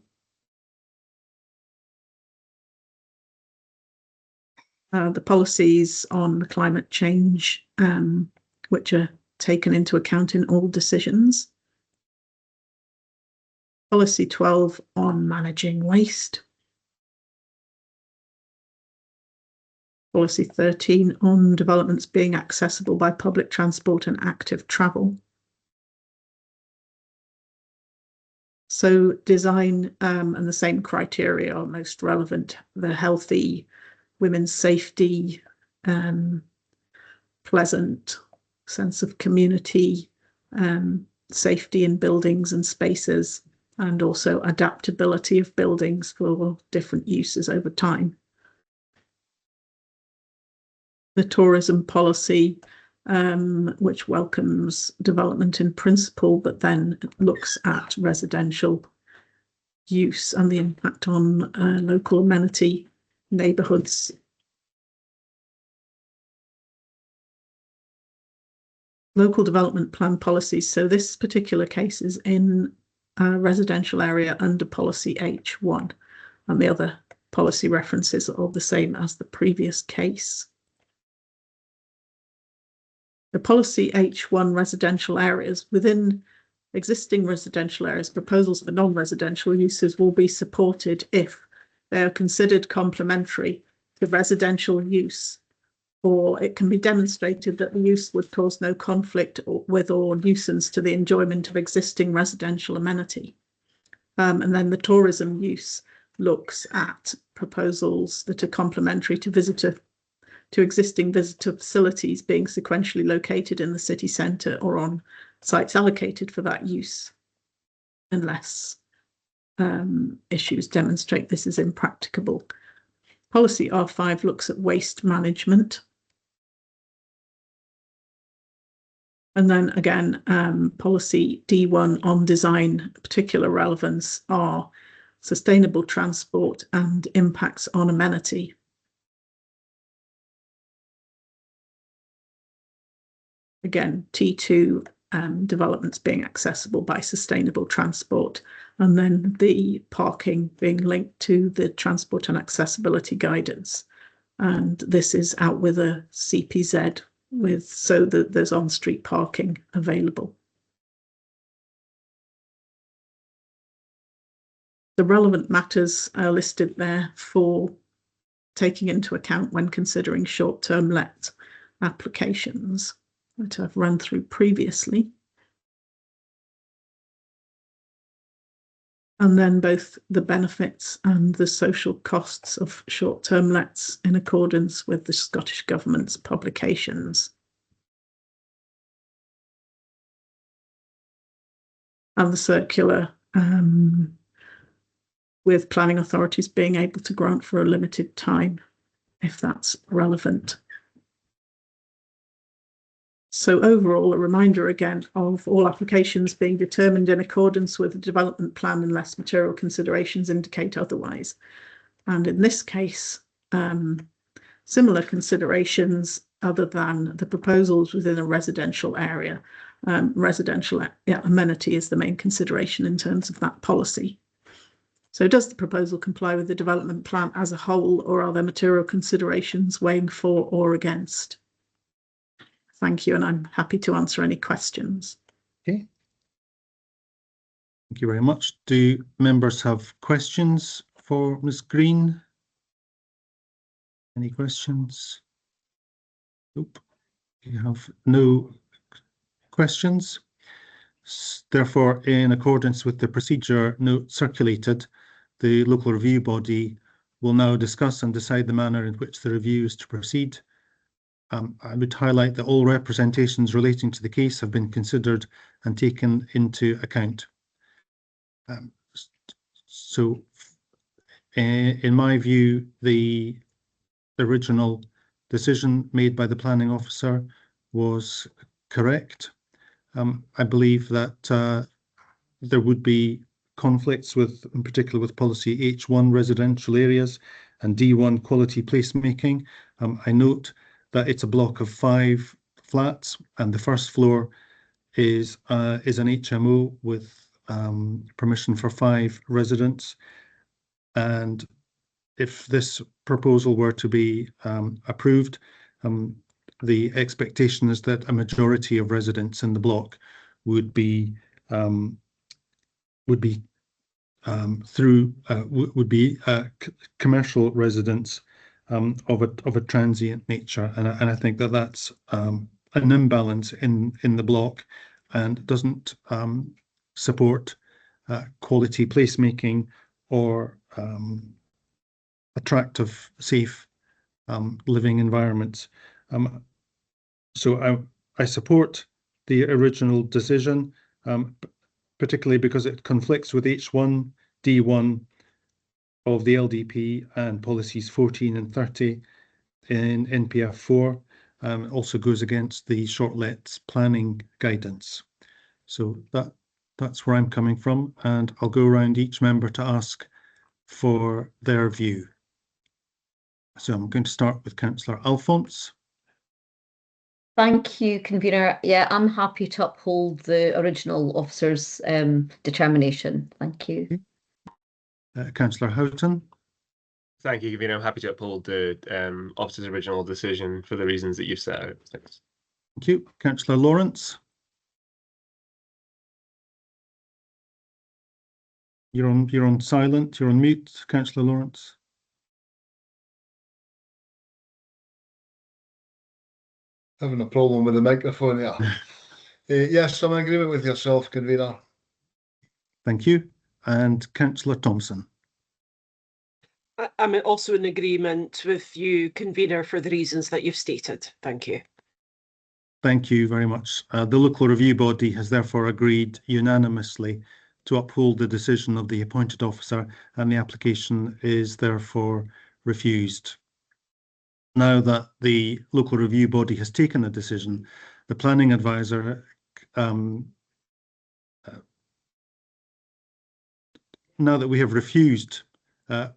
The policies on climate change, which are taken into account in all decisions. Policy 12 on managing waste. Policy 13 on developments being accessible by public transport and active travel. So design and the same criteria are most relevant. The healthy, women's safety, pleasant sense of community, safety in buildings and spaces, and also adaptability of buildings for different uses over time. The tourism policy, which welcomes development in principle, but then looks at residential use and the impact on local amenity neighbourhoods. Local development plan policies. So this particular case is in a residential area under policy H1, and the other policy references are the same as the previous case. The policy H1 residential areas. Within existing residential areas, proposals for non-residential uses will be supported if they are considered complementary to residential use, or it can be demonstrated that the use would cause no conflict with or nuisance to the enjoyment of existing residential amenity. And then the tourism use looks at proposals that are complementary to existing visitor facilities being sequentially located in the city centre or on sites allocated for that use, unless issues demonstrate this is impracticable. Policy R5 looks at waste management. And then again, policy D1 on design, particular relevance are sustainable transport and impacts on amenity. Again, T2, developments being accessible by sustainable transport, and then the parking being linked to the transport and accessibility guidance. And this is out with a CPZ so that there's on-street parking available. The relevant matters are listed there for taking into account when considering short-term let applications that I've run through previously. And then both the benefits and the social costs of short-term lets in accordance with the Scottish Government's publications. And the circular with planning authorities being able to grant for a limited time, if that's relevant. So overall, a reminder again of all applications being determined in accordance with the development plan unless material considerations indicate otherwise. And in this case, similar considerations other than the proposals within a residential area. Residential amenity is the main consideration in terms of that policy. So does the proposal comply with the development plan as a whole, or are there material considerations weighing for or against? Thank you, and I'm happy to answer any questions. Okay. Thank you very much. Do members have questions for Ms. Green? Any questions? Nope. You have no questions. Therefore, in accordance with the procedure note circulated, the local review body will now discuss and decide the manner in which the review is to proceed. I would highlight that all representations relating to the case have been considered and taken into account. So, in my view, the original decision made by the planning officer was correct. I believe that there would be conflicts with, in particular, with policy H1 residential areas and D1 quality placemaking. I note that it's a block of 5 flats, and the first floor is an HMO with permission for 5 residents. And if this proposal were to be approved, the expectation is that a majority of residents in the block would be commercial residents of a transient nature, and I think that that's an imbalance in the block and doesn't support quality placemaking or attractive, safe living environments. So I support the original decision, particularly because it conflicts with H1, D1 of the LDP and policies 14 and 30 in NPF 4. Also goes against the short lets planning guidance. So that's where I'm coming from, and I'll go around each member to ask for their view. So I'm going to start with Councillor Alphonse. Thank you, convener. Yeah, I'm happy to uphold the original officer's determination. Thank you. Councillor Houghton. Thank you, convener. I'm happy to uphold the officer's original decision for the reasons that you've set out. Thanks. Thank you. Councillor Lawrence. You're on silent. You're on mute, Councillor Lawrence. Having a problem with the microphone here. Yes, I'm in agreement with yourself, convener. Thank you. And Councillor Thompson. I'm also in agreement with you, convener, for the reasons that you've stated. Thank you. Thank you very much. The local review body has therefore agreed unanimously to uphold the decision of the appointed officer, and the application is therefore refused. Now that the local review body has taken a decision, the planning advisor now that we have refused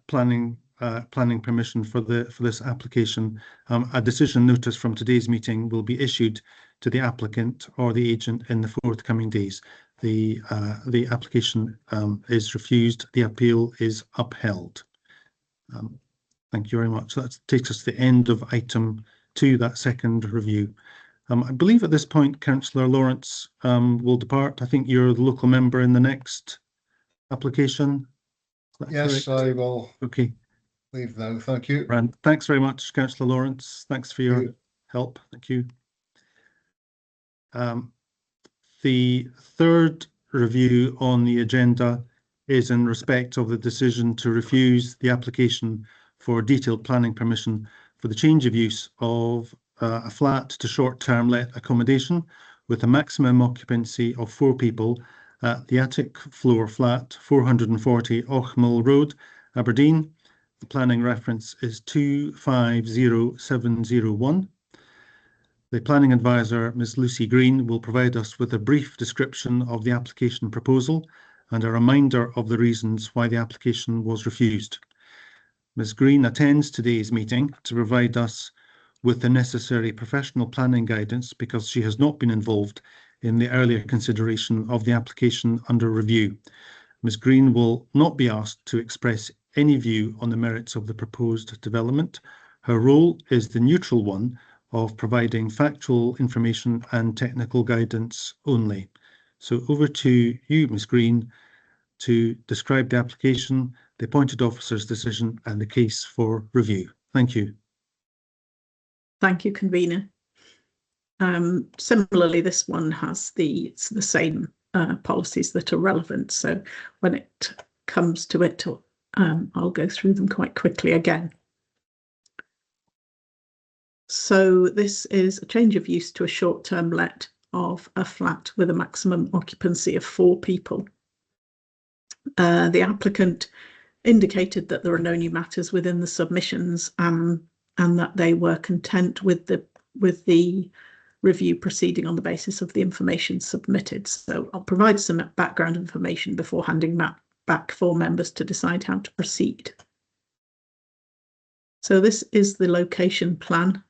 planning permission for this application, a decision notice from today's meeting will be issued to the applicant or the agent in the forthcoming days. The application is refused. The appeal is upheld. Thank you very much. That takes us to the end of item 2, that second review. I believe at this point, Councillor Lawrence will depart. I think you're the local member in the next application. Yes, correct? I will. Okay. Leave now. Thank you. And thanks very much, Councillor Lawrence. Thanks for your help. Thank you. The third review on the agenda is in respect of the decision to refuse the application for detailed planning permission for the change of use of a flat to short-term let accommodation with a maximum occupancy of 4 people at the attic floor flat 440 Ochmill Road, Aberdeen. The planning reference is 250701. The planning advisor, Ms. Lucy Green, will provide us with a brief description of the application proposal and a reminder of the reasons why the application was refused. Ms Green attends today's meeting to provide us with the necessary professional planning guidance because she has not been involved in the earlier consideration of the application under review. Ms Green will not be asked to express any view on the merits of the proposed development. Her role is the neutral one of providing factual information and technical guidance only. So over to you, Ms Green, to describe the application, the appointed officer's decision and the case for review. Thank you. Thank you, convener. Similarly, this one has the same policies that are relevant. So when it comes to it, I'll go through them quite quickly again. So this is a change of use to a short-term let of a flat with a maximum occupancy of 4 people. The applicant indicated that there are no new matters within the submissions and that they were content with the review proceeding on the basis of the information submitted. So I'll provide some background information before handing that back for members to decide how to proceed. So this is the location plan,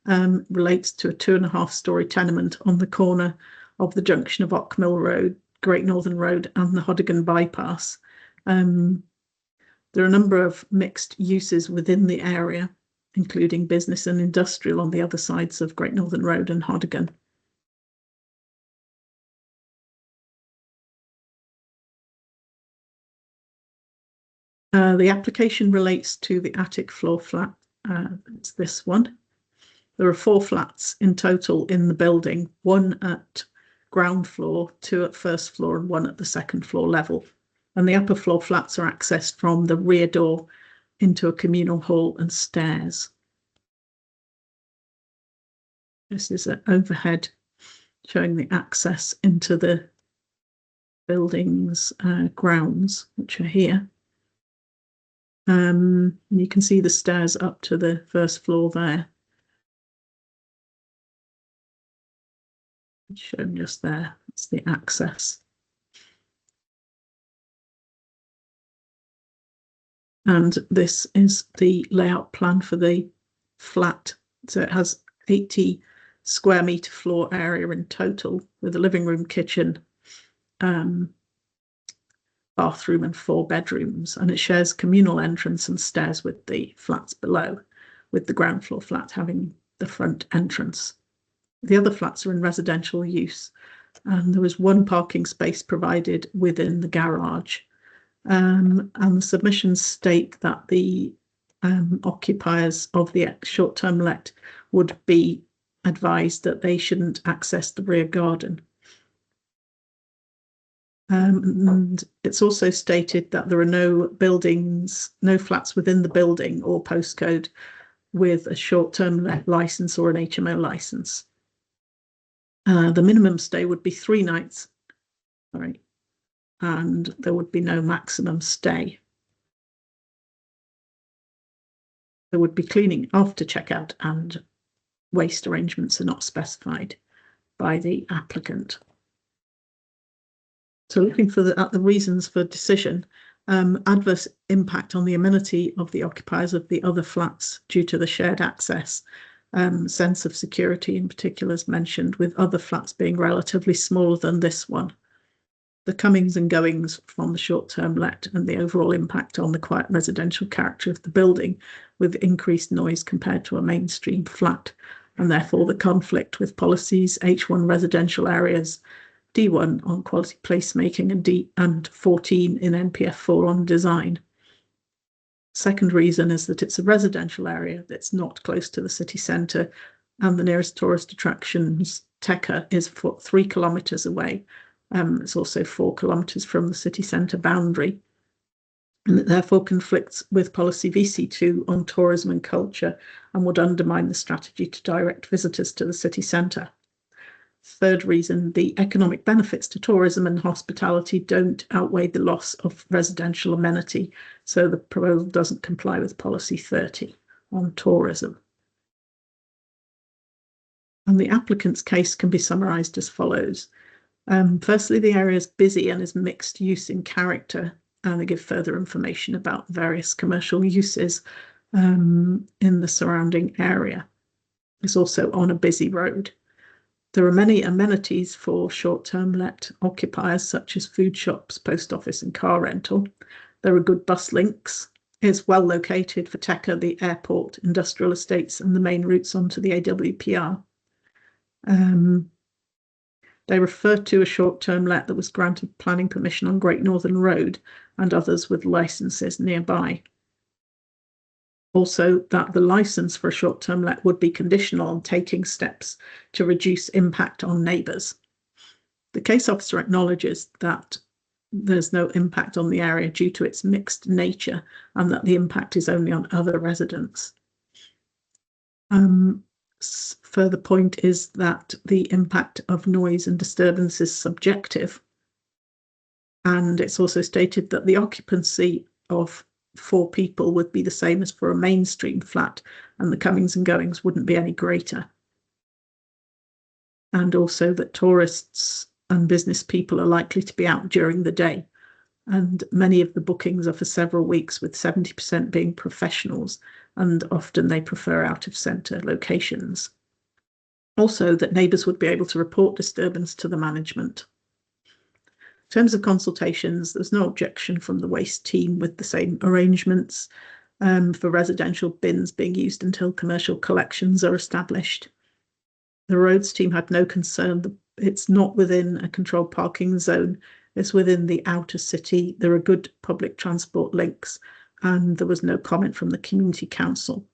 relates to a 2.5-storey tenement on the corner of the junction of Ockmill Road, Great Northern Road and the Hodigan Bypass. There are a number of mixed uses within the area, including business and industrial on the other sides of Great Northern Road and Hodigan. The application relates to the attic floor flat. It's this one. There are 4 flats in total in the building, 1 at ground floor, 2 at first floor and 1 at the second floor level. And the upper floor flats are accessed from the rear door into a communal hall and stairs. This is an overhead showing the access into the building's grounds, which are here. And you can see the stairs up to the first floor there. It's shown just there. It's the access. And this is the layout plan for the flat. So it has 80 square metre floor area in total, with a living room, kitchen, bathroom and 4 bedrooms, and it shares communal entrance and stairs with the flats below, with the ground floor flat having the front entrance. The other flats are in residential use, and there was 1 parking space provided within the garage. And the submissions state that the occupiers of the short-term let would be advised that they shouldn't access the rear garden. And it's also stated that there are no buildings, no flats within the building or postcode with a short-term let licence or an HMO licence. The minimum stay would be 3 nights, sorry, and there would be no maximum stay. There would be cleaning after checkout, and waste arrangements are not specified by the applicant. So looking for at the reasons for decision, adverse impact on the amenity of the occupiers of the other flats due to the shared access, sense of security in particular is mentioned, with other flats being relatively smaller than this one. The comings and goings from the short-term let and the overall impact on the quiet residential character of the building, with increased noise compared to a mainstream flat, and therefore the conflict with policies H1 residential areas, D1 on quality placemaking and 14 in NPF 4 on design. Second reason is that it's a residential area that's not close to the city centre, and the nearest tourist attractions, Tekka, is 3 kilometres away. It's also 4 kilometres from the city centre boundary, and it therefore conflicts with policy VC2 on tourism and culture and would undermine the strategy to direct visitors to the city centre. Third reason, the economic benefits to tourism and hospitality don't outweigh the loss of residential amenity, so the proposal doesn't comply with policy 30 on tourism. And the applicant's case can be summarised as follows. Firstly, the area is busy and is mixed use in character, and they give further information about various commercial uses in the surrounding area. It's also on a busy road. There are many amenities for short-term let occupiers, such as food shops, post office and car rental. There are good bus links. It's well located for TECA, the airport, industrial estates and the main routes onto the AWPR. They refer to a short-term let that was granted planning permission on Great Northern Road and others with licenses nearby. Also, that the license for a short-term let would be conditional on taking steps to reduce impact on neighbours. The case officer acknowledges that there's no impact on the area due to its mixed nature and that the impact is only on other residents. Further point is that the impact of noise and disturbance is subjective. And it's also stated that the occupancy of 4 people would be the same as for a mainstream flat, and the comings and goings wouldn't be any greater. And also that tourists and business people are likely to be out during the day. And many of the bookings are for several weeks, with 70% being professionals, and often they prefer out-of-centre locations. Also, that neighbours would be able to report disturbance to the management. In terms of consultations, there's no objection from the waste team with the same arrangements for residential bins being used until commercial collections are established. The roads team had no concern that it's not within a controlled parking zone. It's within the outer city. There are good public transport links, and there was no comment from the community council.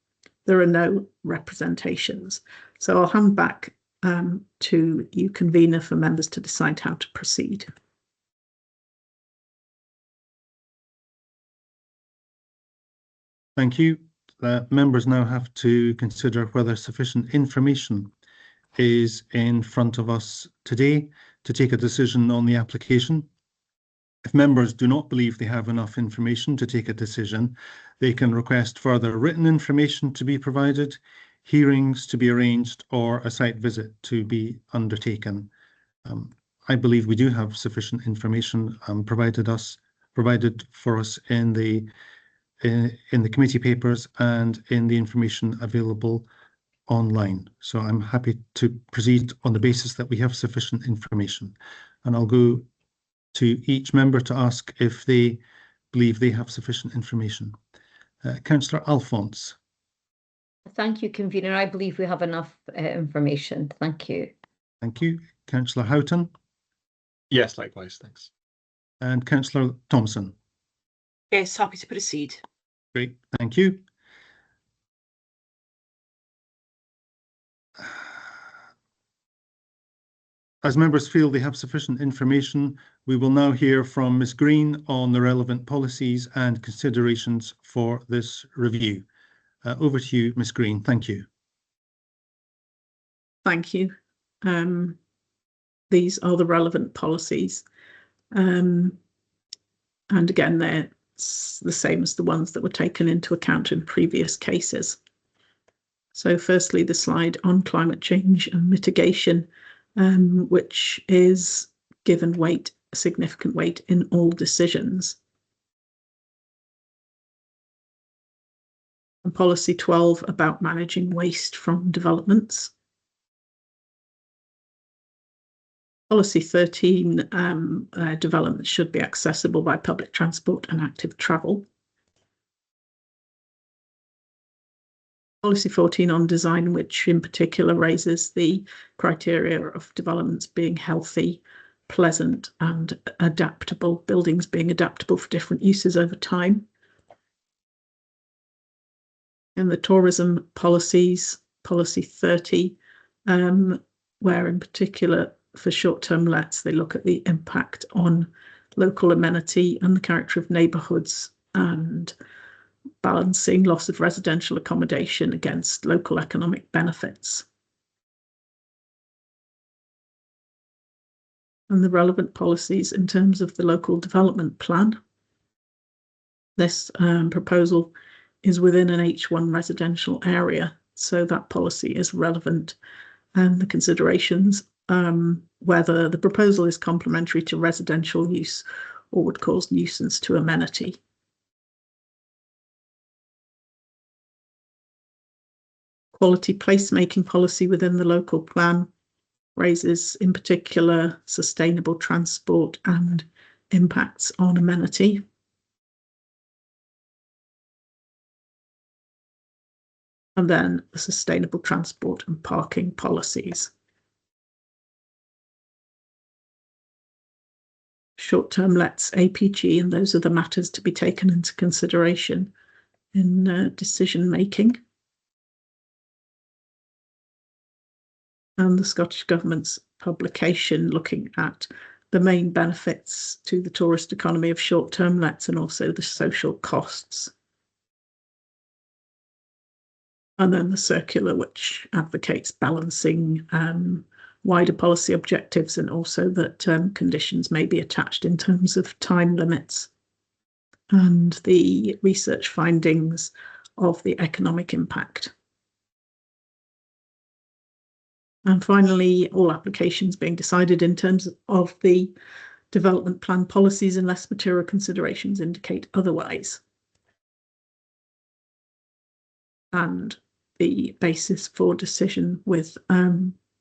There are no representations. So I'll hand back to you, convener, for members to decide how to proceed. Thank you. Members now have to consider whether sufficient information is in front of us today to take a decision on the application. If members do not believe they have enough information to take a decision, they can request further written information to be provided, hearings to be arranged, or a site visit to be undertaken. I believe we do have sufficient information provided for us in the committee papers and in the information available online. So I'm happy to proceed on the basis that we have sufficient information. And I'll go to each member to ask if they believe they have sufficient information. Councillor Alphonse. Thank you, convener. I believe we have enough information. Thank you. Thank you. Councillor Houghton. Yes, likewise, thanks. And Councillor Thompson. Yes, happy to proceed. Great, thank you. As members feel they have sufficient information, we will now hear from Ms Green on the relevant policies and considerations for this review. Over to you, Ms Green. Thank you. Thank you. These are the relevant policies. And again, they're the same as the ones that were taken into account in previous cases. So firstly, the slide on climate change and mitigation, which is given weight, significant weight in all decisions. And policy 12 about managing waste from developments. Policy 13, developments should be accessible by public transport and active travel. Policy 14 on design, which in particular raises the criteria of developments being healthy, pleasant and adaptable, buildings being adaptable for different uses over time. And the tourism policies, policy 30, where in particular for short-term lets, they look at the impact on local amenity and the character of neighbourhoods and balancing loss of residential accommodation against local economic benefits. And the relevant policies in terms of the local development plan. This proposal is within an H1 residential area, so that policy is relevant. And the considerations, whether the proposal is complementary to residential use or would cause nuisance to amenity. quality placemaking policy within the local plan raises in particular sustainable transport and impacts on amenity. And then the sustainable transport and parking policies. Short-term lets, APG, and those are the matters to be taken into consideration in decision making. And the Scottish Government's publication looking at the main benefits to the tourist economy of short-term lets and also the social costs. And then the circular, which advocates balancing wider policy objectives and also that conditions may be attached in terms of time limits. And the research findings of the economic impact. And finally, all applications being decided in terms of the development plan policies unless material considerations indicate otherwise. And the basis for decision with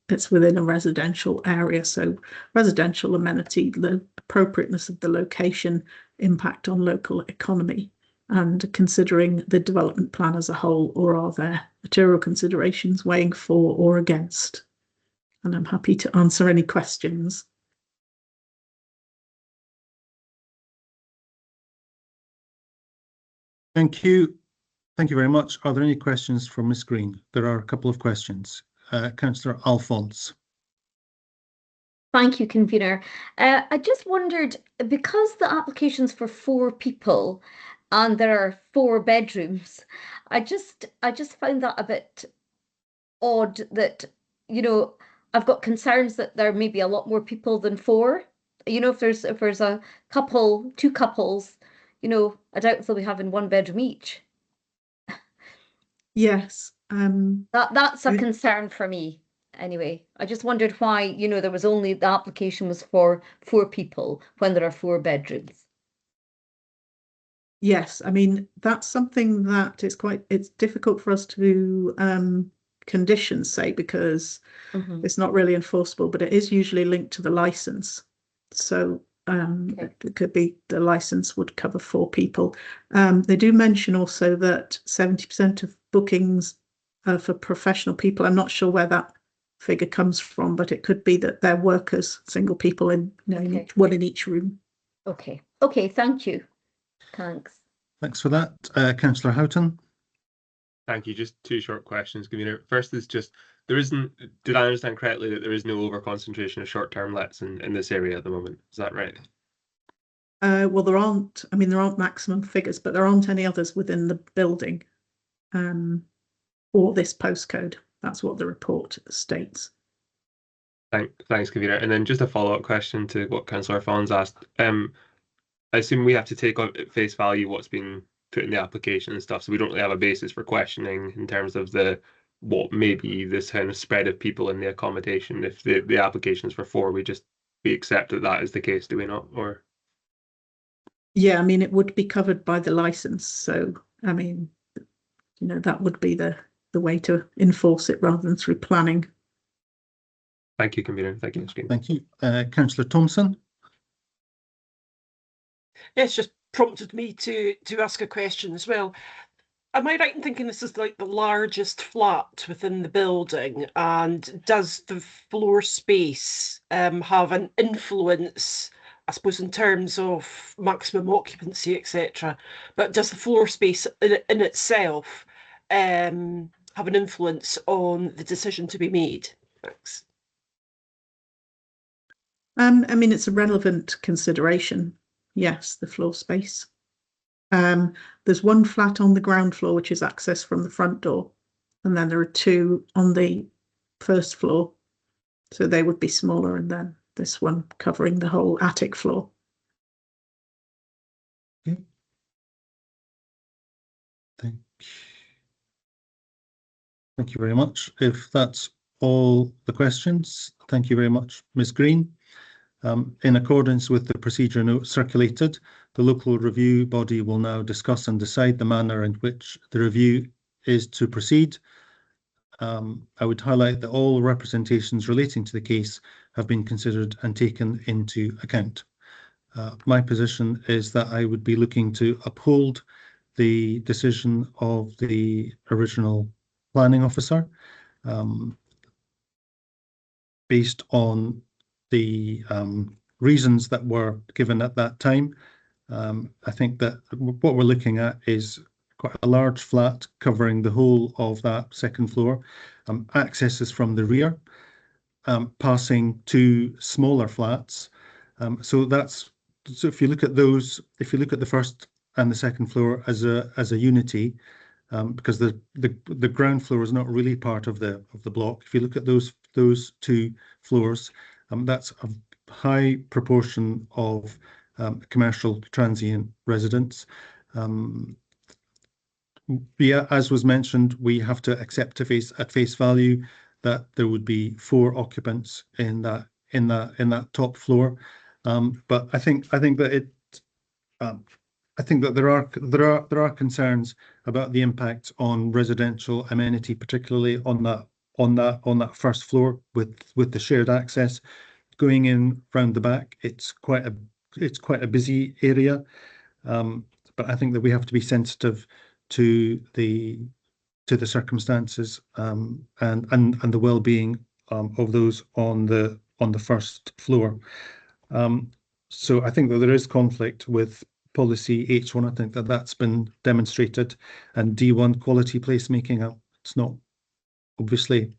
it's within a residential area, so residential amenity, the appropriateness of the location, impact on local economy, and considering the development plan as a whole, or are there material considerations weighing for or against? And I'm happy to answer any questions. Thank you. Thank you very much. Are there any questions for Ms. Green? There are a couple of questions. Councillor Alphonse. Thank you, convener. I just wondered, because the application's for 4 people and there are 4 bedrooms, I just found that a bit odd that, you know, I've got concerns that there may be a lot more people than 4. You know, if there's a couple, 2 couples, you know, I doubt they'll be having 1 bedroom each. Yes. That's a concern for me. Anyway, I just wondered why, you know, there was only, the application was for 4 people when there are 4 bedrooms. Yes, I mean, that's something that is it's difficult for us to conditions, say, because it's not really enforceable, but it is usually linked to the license. So it could be the license would cover 4 people. They do mention also that 70% of bookings are for professional people. I'm not sure where that figure comes from, but it could be that they're workers, single people in, you know, one in each room. Okay. Okay, thank you. Thanks. Thanks for that. Councillor Houghton. Thank you. Just 2 short questions, convener. First is just, there isn't, did I understand correctly that there is no over concentration of short-term lets in this area at the moment? Is that right? Well, there aren't maximum figures, but there aren't any others within the building or this postcode. That's what the report states. Thanks, convener. And then just a follow-up question to what Councillor Fons asked. I assume we have to take on at face value what's been put in the application and stuff, so we don't really have a basis for questioning in terms of what may be this kind of spread of people in the accommodation. If the application's for 4, we accept that is the case, do we not? Or yeah, I mean, it would be covered by the license, so I mean, you know, that would be the way to enforce it rather than through planning. Thank you, convener. Thank you, Screen. Thank you. Councillor Thompson. Yes, just prompted me to ask a question as well. Am I right in thinking this is like the largest flat within the building? And does the floor space have an influence, I suppose, in terms of maximum occupancy, etc.? But does the floor space in itself have an influence on the decision to be made? Thanks. I mean, it's a relevant consideration. Yes, the floor space. There's 1 flat on the ground floor, which is access from the front door. And then there are 2 on the first floor. So they would be smaller, and then this one covering the whole attic floor. Okay. Thank you very much. If that's all the questions, thank you very much, Ms. Green. In accordance with the procedure note circulated, the local review body will now discuss and decide the manner in which the review is to proceed. I would highlight that all representations relating to the case have been considered and taken into account. My position is that I would be looking to uphold the decision of the original planning officer, based on the reasons that were given at that time. I think that what we're looking at is quite a large flat covering the whole of that second floor. Access is from the rear, passing two smaller flats. So if you look at those, if you look at the first and the second floor as a unity, because the ground floor is not really part of the block. If you look at those two floors, that's a high proportion of commercial transient residents. Yeah, as was mentioned, we have to accept at face value that there would be 4 occupants in that top floor. But I think that there are concerns about the impact on residential amenity, particularly on that first floor with the shared access going in round the back. It's quite a busy area, but I think that we have to be sensitive to the circumstances and the well-being of those on the first floor. So I think that there is conflict with policy H1. I think that that's been demonstrated, and D1 quality placemaking. It's not obviously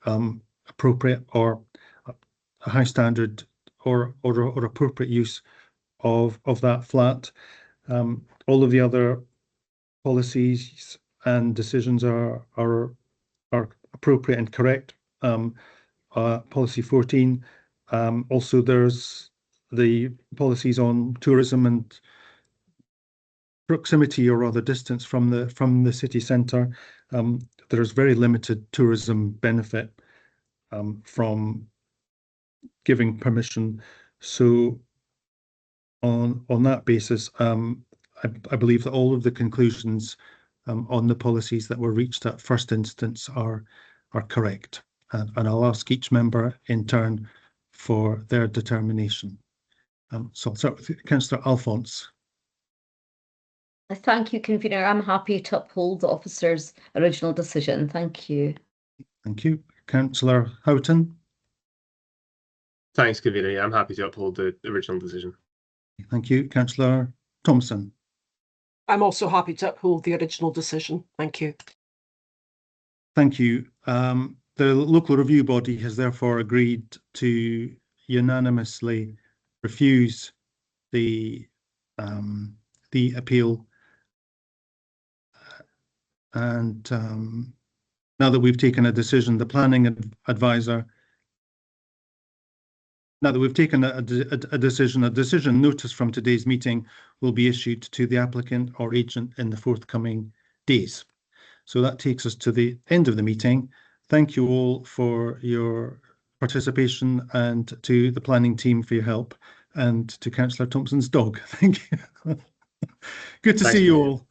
appropriate or a high standard or appropriate use of that flat. All of the other policies and decisions are appropriate and correct. Policy 14. Also, there's the policies on tourism and proximity or rather distance from the city centre. There's very limited tourism benefit from giving permission. So on that basis, I believe that all of the conclusions on the policies that were reached at first instance are correct, and I'll ask each member in turn for their determination. So I'll start with Councillor Alphonse. Thank you, Convener. I'm happy to uphold the officer's original decision. Thank you. Thank you. Councillor Houghton. Thanks, Convener. Yeah, I'm happy to uphold the original decision. Thank you. Councillor Thompson. I'm also happy to uphold the original decision. Thank you. Thank you. The local review body has therefore agreed to unanimously refuse the appeal. And now that we've taken a decision, the planning advisor, now that we've taken a decision notice from today's meeting will be issued to the applicant or agent in the forthcoming days. So that takes us to the end of the meeting. Thank you all for your participation, and to the planning team for your help, and to Councillor Thompson's dog. Thank you. Good to see you all.